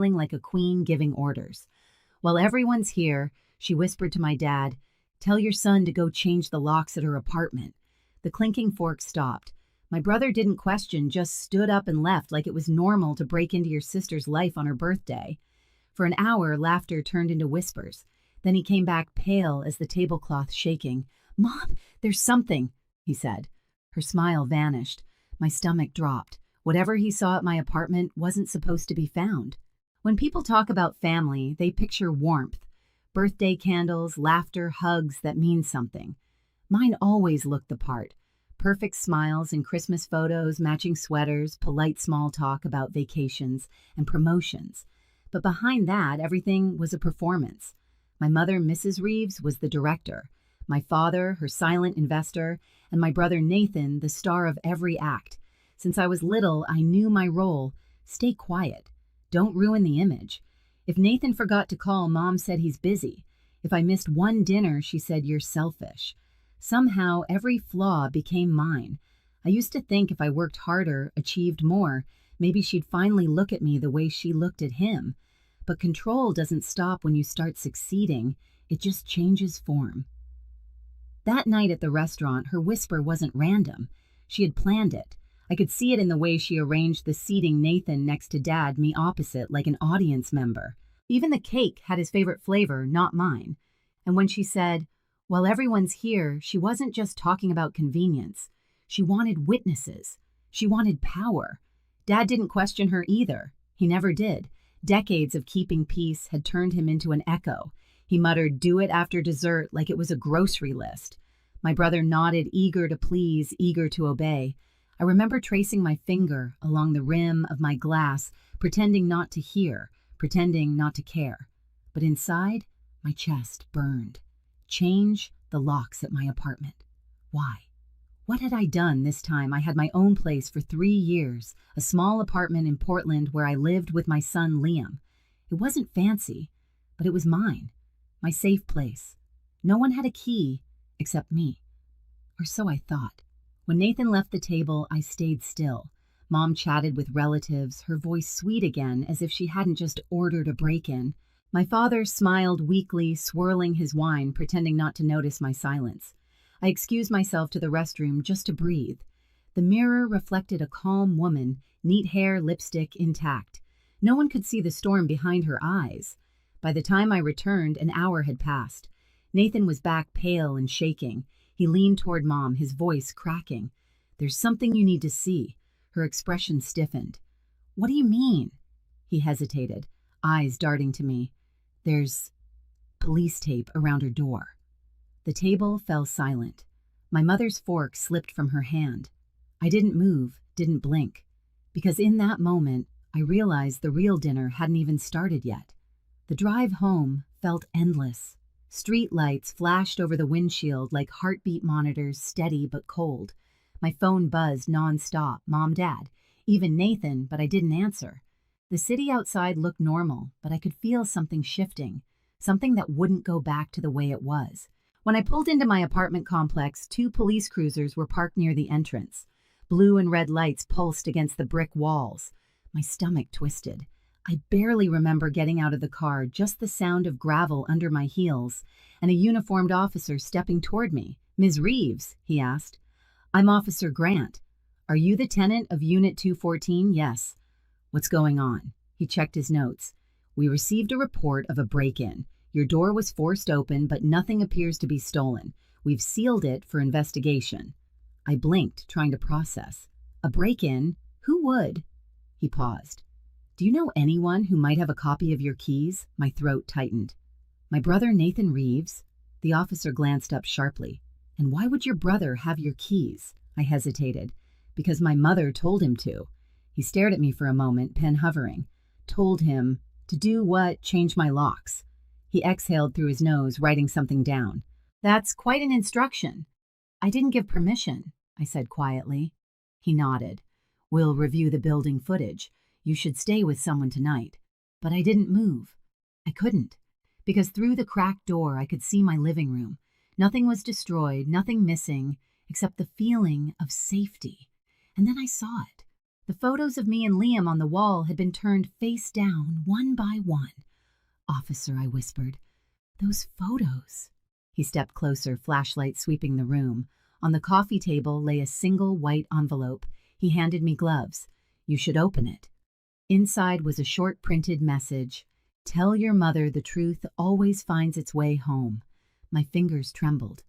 feeling like a queen giving orders. "While everyone's here," she whispered to my dad, "tell your son to go change the locks at her apartment." The clinking fork stopped. My brother didn't question, just stood up and left like it was normal to break into your sister's life on her birthday. For an hour, laughter turned into whispers. Then he came back pale as the tablecloth shaking. "Mom, there's something," he said. Her smile vanished. My stomach dropped. Whatever he saw at my apartment wasn't supposed to be found. When people talk about family, they picture warmth. Birthday candles, laughter, hugs that mean something. Mine always looked the part. Perfect smiles in Christmas photos, matching sweaters, polite small talk about vacations and promotions. But behind that, everything was a performance. My mother, Mrs. Reeves, was the director. My father, her silent investor, and my brother Nathan, the star of every act. Since I was little, I knew my role. Stay quiet. Don't ruin the image. If Nathan forgot to call, Mom said he's busy. If I missed one dinner, she said you're selfish. Somehow, every flaw became mine. I used to think if I worked harder, achieved more, maybe she'd finally look at me the way she looked at him. But control doesn't stop when you start succeeding. It just changes form. That night at the restaurant, her whisper wasn't random. She had planned it. I could see it in the way she arranged the seating, Nathan next to Dad, me opposite, like an audience member. Even the cake had his favorite flavor, not mine. And when she said, "While everyone's here," she wasn't just talking about convenience. She wanted witnesses. She wanted power. Dad didn't question her either. He never did. Decades of keeping peace had turned him into an echo. He muttered, "Do it after dessert," like it was a grocery list. My brother nodded, eager to please, eager to obey. I remember tracing my finger along the rim of my glass, pretending not to hear, pretending not to care. But inside, my chest burned. Change the locks at my apartment. Why? What had I done this time? I had my own place for 3 years, a small apartment in Portland where I lived with my son Liam. It wasn't fancy, but it was mine, my safe place. No one had a key except me. Or so I thought. When Nathan left the table, I stayed still. Mom chatted with relatives, her voice sweet again, as if she hadn't just ordered a break-in. My father smiled weakly, swirling his wine, pretending not to notice my silence. I excused myself to the restroom just to breathe. The mirror reflected a calm woman, neat hair, lipstick intact. No one could see the storm behind her eyes. By the time I returned, an hour had passed. Nathan was back, pale and shaking. He leaned toward Mom, his voice cracking. "There's something you need to see." Her expression stiffened. "What do you mean?" He hesitated, eyes darting to me. "There's police tape around her door." The table fell silent. My mother's fork slipped from her hand. I didn't move, didn't blink, because in that moment, I realized the real dinner hadn't even started yet. The drive home felt endless. Street lights flashed over the windshield like heartbeat monitors, steady but cold. My phone buzzed nonstop, Mom, Dad, even Nathan, but I didn't answer. The city outside looked normal, but I could feel something shifting, something that wouldn't go back to the way it was. When I pulled into my apartment complex, 2 police cruisers were parked near the entrance. Blue and red lights pulsed against the brick walls. My stomach twisted. I barely remember getting out of the car, just the sound of gravel under my heels, and a uniformed officer stepping toward me. "Ms. Reeves?" he asked. "I'm Officer Grant. Are you the tenant of Unit 214? Yes." "What's going on?" He checked his notes. "We received a report of a break-in. Your door was forced open, but nothing appears to be stolen. We've sealed it for investigation." I blinked, trying to process. "A break-in? Who would?" He paused. "Do you know anyone who might have a copy of your keys?" My throat tightened. "My brother Nathan Reeves?" The officer glanced up sharply. "And why would your brother have your keys?" I hesitated. "Because my mother told him to." He stared at me for a moment, pen hovering. "Told him to do what? Change my locks." He exhaled through his nose, writing something down. "That's quite an instruction." "I didn't give permission," I said quietly. He nodded. "We'll review the building footage. You should stay with someone tonight." But I didn't move. I couldn't, because through the cracked door I could see my living room. Nothing was destroyed, nothing missing, except the feeling of safety. And then I saw it. The photos of me and Liam on the wall had been turned face down, one by one. "Officer," I whispered, "those photos." He stepped closer, flashlight sweeping the room. On the coffee table lay a single white envelope. He handed me gloves. "You should open it." Inside was a short printed message. "Tell your mother the truth always finds its way home." My fingers trembled.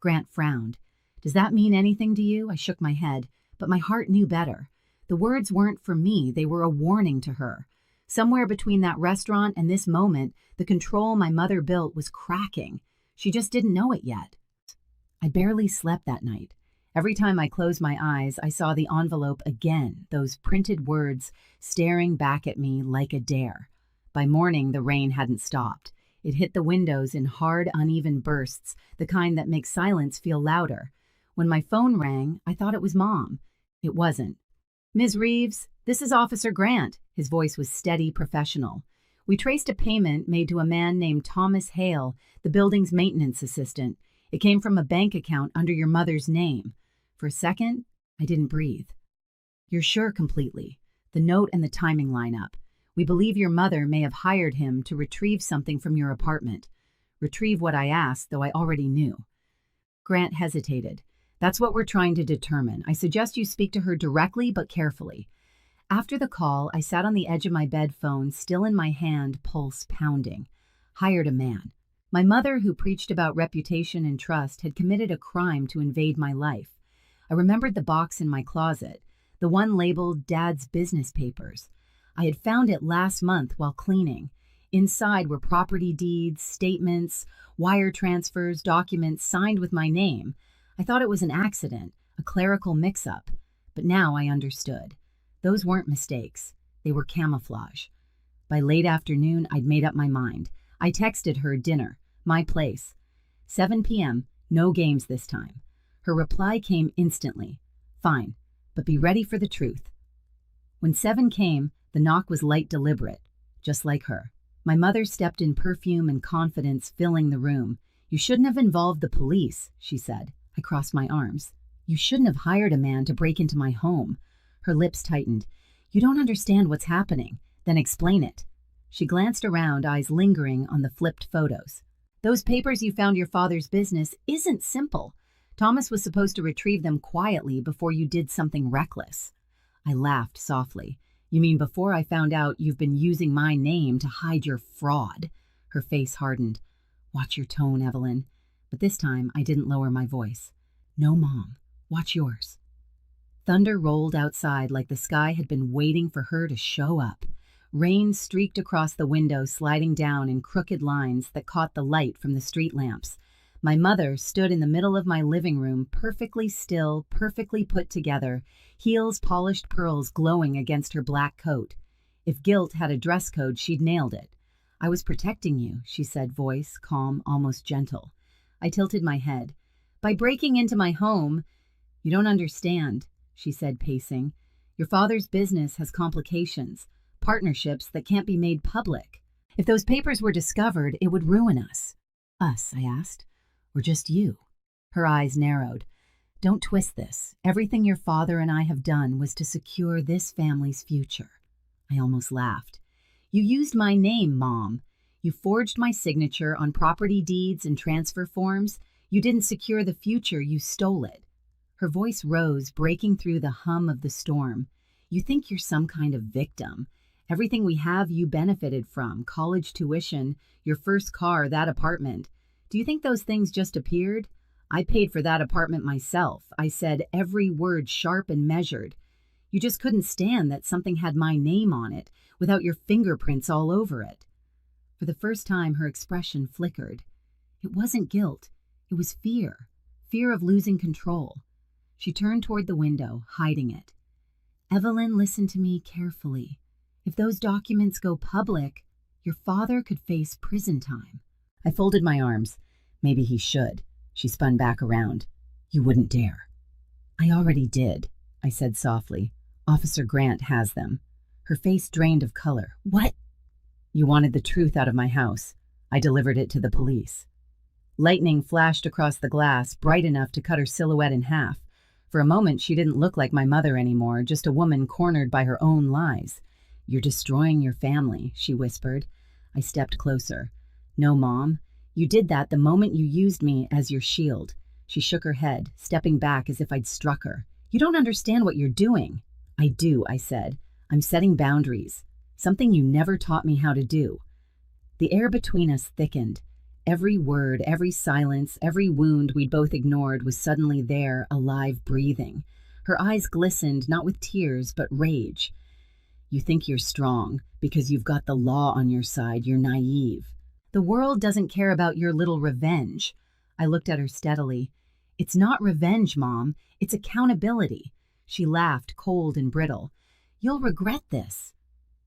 Grant frowned. "Does that mean anything to you?" I shook my head, but my heart knew better. The words weren't for me, they were a warning to her. Somewhere between that restaurant and this moment, the control my mother built was cracking. She just didn't know it yet. I barely slept that night. Every time I closed my eyes, I saw the envelope again, those printed words staring back at me like a dare. By morning, the rain hadn't stopped. It hit the windows in hard, uneven bursts, the kind that makes silence feel louder. When my phone rang, I thought it was Mom. It wasn't. "Ms. Reeves, this is Officer Grant." His voice was steady, professional. "We traced a payment made to a man named Thomas Hale, the building's maintenance assistant. It came from a bank account under your mother's name." For a second, I didn't breathe. "You're sure?" "Completely. The note and the timing line up. We believe your mother may have hired him to retrieve something from your apartment." Retrieve what I asked, though I already knew. Grant hesitated. "That's what we're trying to determine. I suggest you speak to her directly but carefully." After the call, I sat on the edge of my bed, phone still in my hand, pulse pounding. Hired a man. My mother, who preached about reputation and trust, had committed a crime to invade my life. I remembered the box in my closet, the one labeled Dad's business papers. I had found it last month while cleaning. Inside were property deeds, statements, wire transfers, documents signed with my name. I thought it was an accident, a clerical mix-up. But now I understood. Those weren't mistakes. They were camouflage. By late afternoon, I'd made up my mind. I texted her dinner, my place. 7 p.m., no games this time. Her reply came instantly. "Fine, but be ready for the truth." When 7 came, the knock was light, deliberate, just like her. My mother stepped in, perfume and confidence filling the room. "You shouldn't have involved the police," she said. I crossed my arms. "You shouldn't have hired a man to break into my home." Her lips tightened. "You don't understand what's happening. Then explain it." She glanced around, eyes lingering on the flipped photos. "Those papers you found your father's business isn't simple. Thomas was supposed to retrieve them quietly before you did something reckless." I laughed softly. "You mean before I found out you've been using my name to hide your fraud?" Her face hardened. "Watch your tone, Evelyn." But this time I didn't lower my voice. "No, Mom. Watch yours." Thunder rolled outside like the sky had been waiting for her to show up. Rain streaked across the window, sliding down in crooked lines that caught the light from the street lamps. My mother stood in the middle of my living room, perfectly still, perfectly put together, heels polished pearls glowing against her black coat. If guilt had a dress code, she'd nailed it. "I was protecting you," she said, voice calm, almost gentle. I tilted my head. "By breaking into my home—" "You don't understand," she said, pacing. "Your father's business has complications, partnerships that can't be made public. If those papers were discovered, it would ruin us." "Us?" I asked. "Or just you?" Her eyes narrowed. "Don't twist this. Everything your father and I have done was to secure this family's future." I almost laughed. "You used my name, Mom. You forged my signature on property deeds and transfer forms. You didn't secure the future, you stole it." Her voice rose, breaking through the hum of the storm. "You think you're some kind of victim. Everything we have you benefited from, college tuition, your first car, that apartment. Do you think those things just appeared? I paid for that apartment myself. I said every word sharp and measured. You just couldn't stand that something had my name on it, without your fingerprints all over it." For the first time, her expression flickered. It wasn't guilt. It was fear. Fear of losing control. She turned toward the window, hiding it. "Evelyn, listen to me carefully. If those documents go public, your father could face prison time." I folded my arms. "Maybe he should." She spun back around. "You wouldn't dare." "I already did," I said softly. "Officer Grant has them." Her face drained of color. "What?" "You wanted the truth out of my house. I delivered it to the police." Lightning flashed across the glass, bright enough to cut her silhouette in half. For a moment, she didn't look like my mother anymore, just a woman cornered by her own lies. "You're destroying your family," she whispered. I stepped closer. "No, Mom. You did that the moment you used me as your shield." She shook her head, stepping back as if I'd struck her. "You don't understand what you're doing." "I do," I said. "I'm setting boundaries. Something you never taught me how to do." The air between us thickened. Every word, every silence, every wound we'd both ignored was suddenly there, alive, breathing. Her eyes glistened, not with tears, but rage. "You think you're strong. Because you've got the law on your side, you're naive. The world doesn't care about your little revenge." I looked at her steadily. "It's not revenge, Mom. It's accountability." She laughed, cold and brittle. "You'll regret this."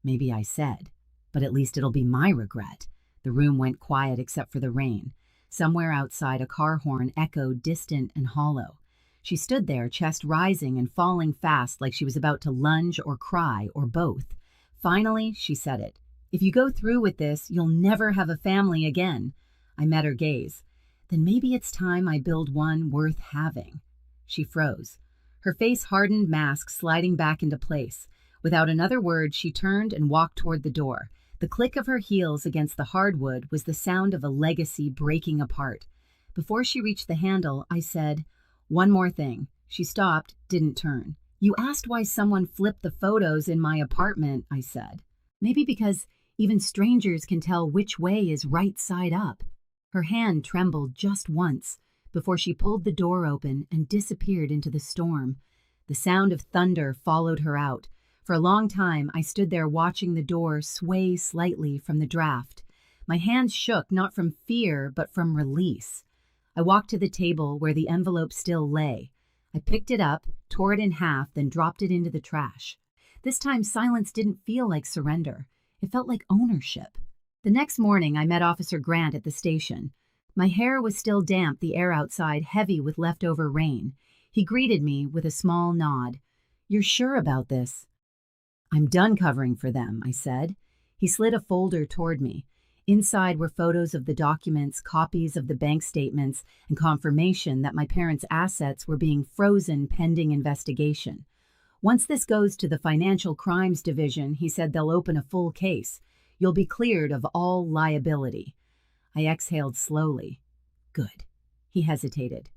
Maybe I said, but at least it'll be my regret. The room went quiet except for the rain. Somewhere outside, a car horn echoed, distant and hollow. She stood there, chest rising and falling fast, like she was about to lunge or cry, or both. Finally, she said it. "If you go through with this, you'll never have a family again." I met her gaze. "Then maybe it's time I build one worth having." She froze. Her face hardened, mask sliding back into place. Without another word, she turned and walked toward the door. The click of her heels against the hardwood was the sound of a legacy breaking apart. Before she reached the handle, I said, "One more thing." She stopped, didn't turn. "You asked why someone flipped the photos in my apartment," I said. "Maybe because even strangers can tell which way is right side up." Her hand trembled just once before she pulled the door open and disappeared into the storm. The sound of thunder followed her out. For a long time, I stood there watching the door sway slightly from the draft. My hands shook not from fear, but from release. I walked to the table where the envelope still lay. I picked it up, tore it in half, then dropped it into the trash. This time, silence didn't feel like surrender. It felt like ownership. The next morning, I met Officer Grant at the station. My hair was still damp, the air outside heavy with leftover rain. He greeted me with a small nod. "You're sure about this?" "I'm done covering for them," I said. He slid a folder toward me. Inside were photos of the documents, copies of the bank statements, and confirmation that my parents' assets were being frozen pending investigation. "Once this goes to the Financial Crimes Division," he said, "they'll open a full case. You'll be cleared of all liability." I exhaled slowly. "Good." He hesitated.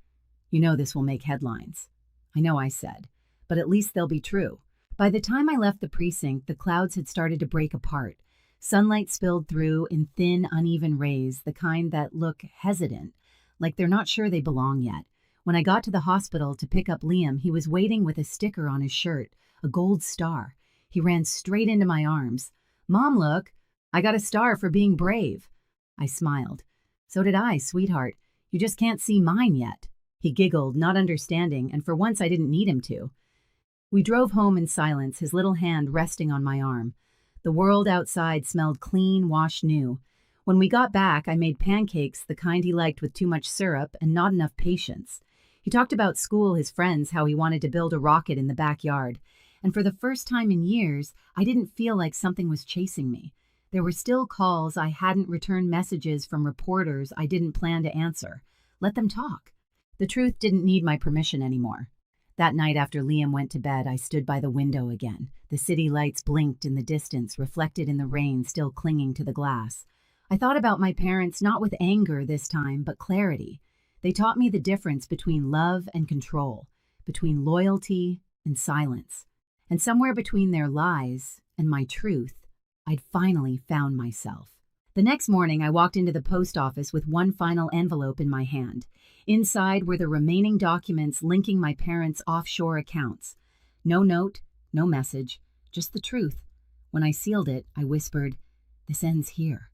"You know this will make headlines." "I know," I said, "but at least they'll be true." By the time I left the precinct, the clouds had started to break apart. Sunlight spilled through in thin, uneven rays, the kind that look hesitant, like they're not sure they belong yet. When I got to the hospital to pick up Liam, he was waiting with a sticker on his shirt, a gold star. He ran straight into my arms. "Mom, look, I got a star for being brave." I smiled. "So did I, sweetheart. You just can't see mine yet." He giggled, not understanding, and for once I didn't need him to. We drove home in silence, his little hand resting on my arm. The world outside smelled clean, washed new. When we got back, I made pancakes, the kind he liked with too much syrup and not enough patience. He talked about school, his friends, how he wanted to build a rocket in the backyard. And for the first time in years, I didn't feel like something was chasing me. There were still calls I hadn't returned, messages from reporters I didn't plan to answer. Let them talk. The truth didn't need my permission anymore. That night after Liam went to bed, I stood by the window again. The city lights blinked in the distance, reflected in the rain still clinging to the glass. I thought about my parents not with anger this time, but clarity. They taught me the difference between love and control, between loyalty and silence. And somewhere between their lies and my truth, I'd finally found myself. The next morning, I walked into the post office with one final envelope in my hand. Inside were the remaining documents linking my parents' offshore accounts. No note, no message, just the truth. When I sealed it, I whispered, "This ends here."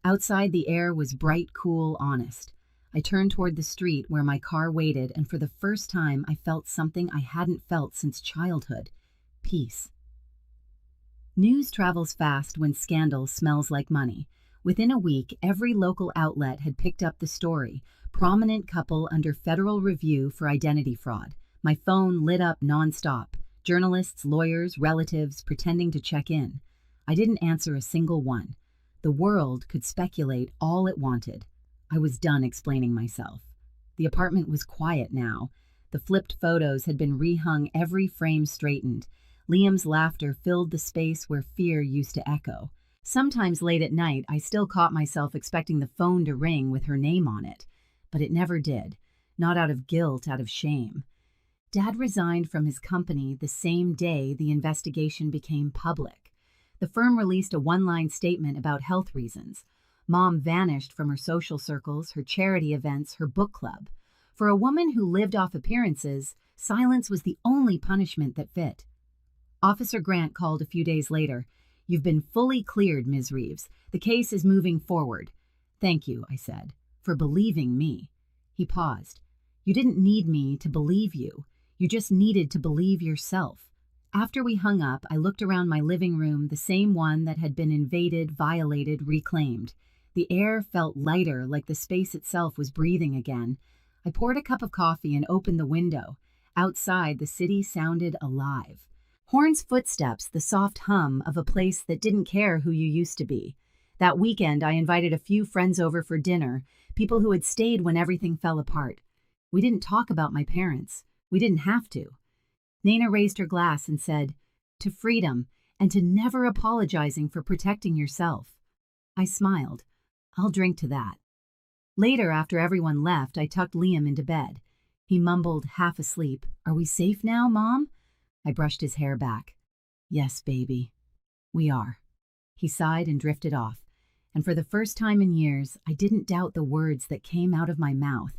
Outside, the air was bright, cool, honest. I turned toward the street where my car waited, and for the first time, I felt something I hadn't felt since childhood: peace. News travels fast when scandal smells like money. Within a week, every local outlet had picked up the story. Prominent couple under federal review for identity fraud. My phone lit up nonstop. Journalists, lawyers, relatives pretending to check in. I didn't answer a single one. The world could speculate all it wanted. I was done explaining myself. The apartment was quiet now. The flipped photos had been rehung, every frame straightened. Liam's laughter filled the space where fear used to echo. Sometimes late at night, I still caught myself expecting the phone to ring with her name on it. But it never did. Not out of guilt, out of shame. Dad resigned from his company the same day the investigation became public. The firm released a one-line statement about health reasons. Mom vanished from her social circles, her charity events, her book club. For a woman who lived off appearances, silence was the only punishment that fit. Officer Grant called a few days later. "You've been fully cleared, Ms. Reeves. The case is moving forward." "Thank you," I said, "for believing me." He paused. "You didn't need me to believe you. You just needed to believe yourself." After we hung up, I looked around my living room, the same one that had been invaded, violated, reclaimed. The air felt lighter, like the space itself was breathing again. I poured a cup of coffee and opened the window. Outside, the city sounded alive. Horn's footsteps, the soft hum of a place that didn't care who you used to be. That weekend, I invited a few friends over for dinner, people who had stayed when everything fell apart. We didn't talk about my parents. We didn't have to. Nana raised her glass and said, "To freedom, and to never apologizing for protecting yourself." I smiled. I'll drink to that. Later, after everyone left, I tucked Liam into bed. He mumbled, half asleep, "Are we safe now, Mom?" I brushed his hair back. "Yes, baby, we are." He sighed and drifted off. And for the first time in years, I didn't doubt the words that came out of my mouth.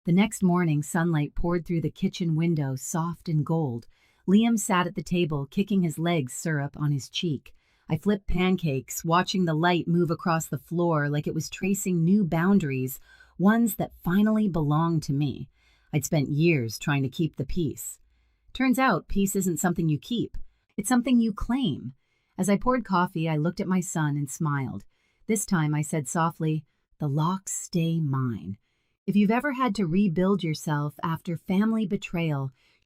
The next morning, sunlight poured through the kitchen window, soft and gold. Liam sat at the table, kicking his leg's syrup on his cheek. I flipped pancakes, watching the light move across the floor like it was tracing new boundaries, ones that finally belonged to me. I'd spent years trying to keep the peace. Turns out, peace isn't something you keep. It's something you claim. As I poured coffee, I looked at my son and smiled. This time I said softly, "The locks stay mine." If you've ever had to rebuild yourself after family betrayal,